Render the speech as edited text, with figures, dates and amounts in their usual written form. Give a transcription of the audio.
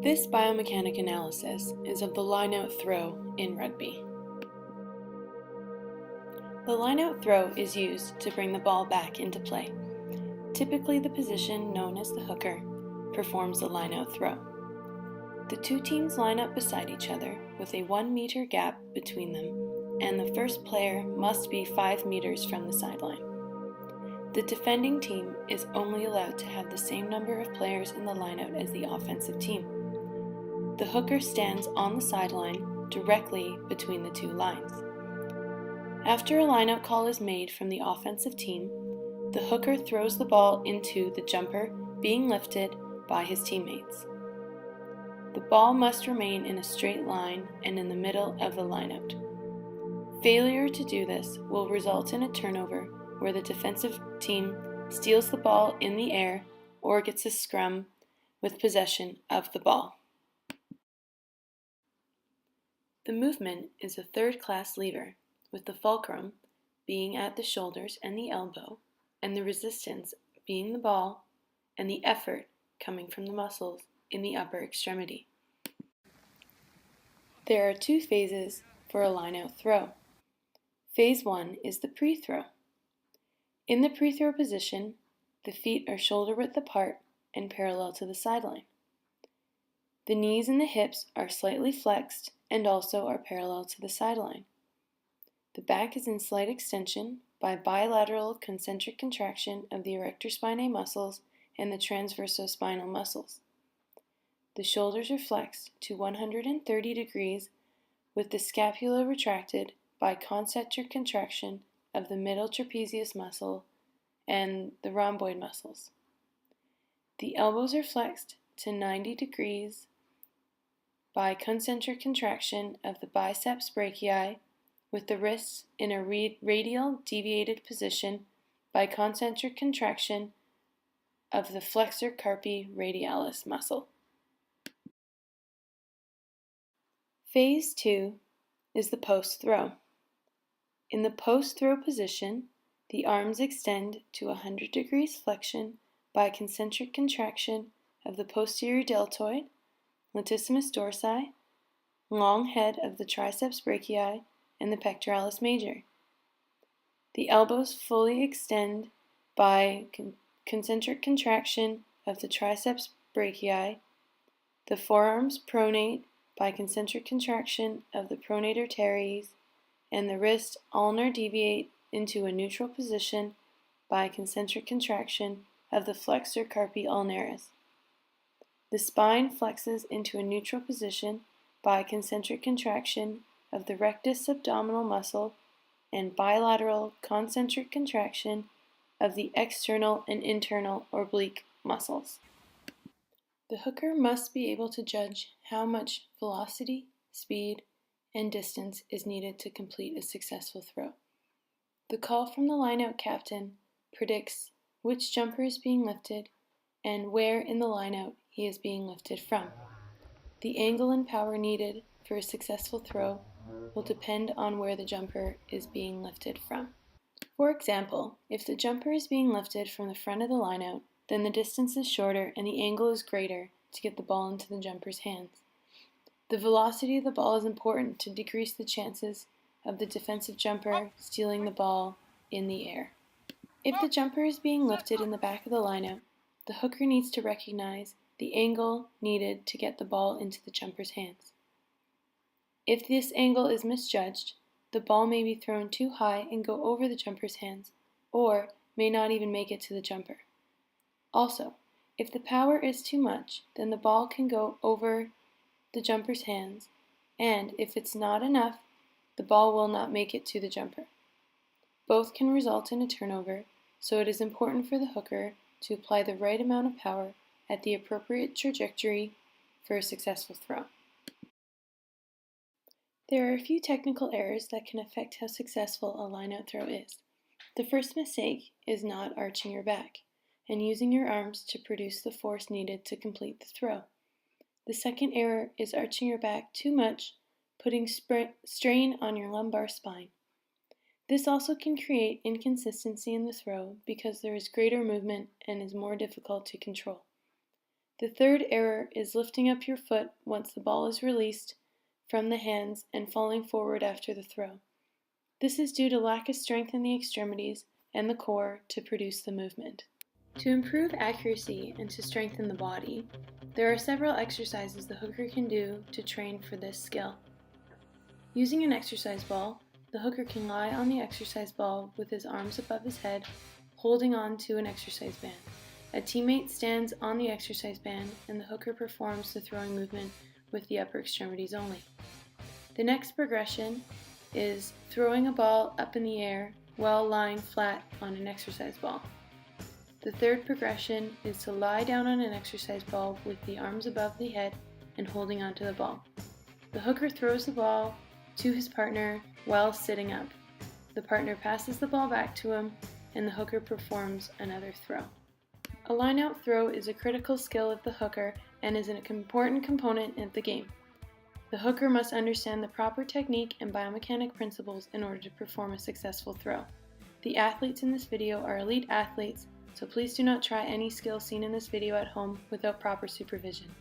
This biomechanic analysis is of the lineout throw in rugby. The lineout throw is used to bring the ball back into play. Typically, the position known as the hooker performs the lineout throw. The two teams line up beside each other with a 1 meter gap between them, and the first player must be 5 meters from the sideline. The defending team is only allowed to have the same number of players in the lineout as the offensive team. The hooker stands on the sideline directly between the two lines. After a lineout call is made from the offensive team, the hooker throws the ball into the jumper being lifted by his teammates. The ball must remain in a straight line and in the middle of the lineout. Failure to do this will result in a turnover where the defensive team steals the ball in the air or gets a scrum with possession of the ball. The movement is a third-class lever, with the fulcrum being at the shoulders and the elbow, and the resistance being the ball and the effort coming from the muscles in the upper extremity. There are two phases for a lineout throw. Phase 1 is the pre-throw. In the pre-throw position, the feet are shoulder width apart and parallel to the sideline. The knees and the hips are slightly flexed and also are parallel to the sideline. The back is in slight extension by bilateral concentric contraction of the erector spinae muscles and the transversospinal muscles. The shoulders are flexed to 130 degrees with the scapula retracted by concentric contraction of the middle trapezius muscle and the rhomboid muscles. The elbows are flexed to 90 degrees by concentric contraction of the biceps brachii, with the wrists in a radial deviated position by concentric contraction of the flexor carpi radialis muscle. Phase 2 is the post-throw. In the post-throw position, the arms extend to 100 degrees flexion by concentric contraction of the posterior deltoid, latissimus dorsi, long head of the triceps brachii, and the pectoralis major. The elbows fully extend by concentric contraction of the triceps brachii. The forearms pronate by concentric contraction of the pronator teres, and the wrist ulnar deviate into a neutral position by concentric contraction of the flexor carpi ulnaris. The spine flexes into a neutral position by concentric contraction of the rectus abdominal muscle and bilateral concentric contraction of the external and internal oblique muscles. The hooker must be able to judge how much velocity, speed, and distance is needed to complete a successful throw. The call from the lineout captain predicts which jumper is being lifted and where in the lineout he is being lifted from. The angle and power needed for a successful throw will depend on where the jumper is being lifted from. For example, if the jumper is being lifted from the front of the lineout, then the distance is shorter and the angle is greater to get the ball into the jumper's hands. The velocity of the ball is important to decrease the chances of the defensive jumper stealing the ball in the air. If the jumper is being lifted in the back of the lineout, the hooker needs to recognize the angle needed to get the ball into the jumper's hands. If this angle is misjudged, the ball may be thrown too high and go over the jumper's hands, or may not even make it to the jumper. Also, if the power is too much, then the ball can go over the jumper's hands, and if it's not enough, the ball will not make it to the jumper. Both can result in a turnover, so it is important for the hooker to apply the right amount of power at the appropriate trajectory for a successful throw. There are a few technical errors that can affect how successful a lineout throw is. The first mistake is not arching your back and using your arms to produce the force needed to complete the throw. The second error is arching your back too much, putting strain on your lumbar spine. This also can create inconsistency in the throw because there is greater movement and is more difficult to control. The third error is lifting up your foot once the ball is released from the hands and falling forward after the throw. This is due to lack of strength in the extremities and the core to produce the movement. To improve accuracy and to strengthen the body, there are several exercises the hooker can do to train for this skill. Using an exercise ball, the hooker can lie on the exercise ball with his arms above his head, holding on to an exercise band. A teammate stands on the exercise band and the hooker performs the throwing movement with the upper extremities only. The next progression is throwing a ball up in the air while lying flat on an exercise ball. The third progression is to lie down on an exercise ball with the arms above the head and holding onto the ball. The hooker throws the ball to his partner while sitting up. The partner passes the ball back to him and the hooker performs another throw. A lineout throw is a critical skill of the hooker and is an important component of the game. The hooker must understand the proper technique and biomechanic principles in order to perform a successful throw. The athletes in this video are elite athletes, so please do not try any skill seen in this video at home without proper supervision.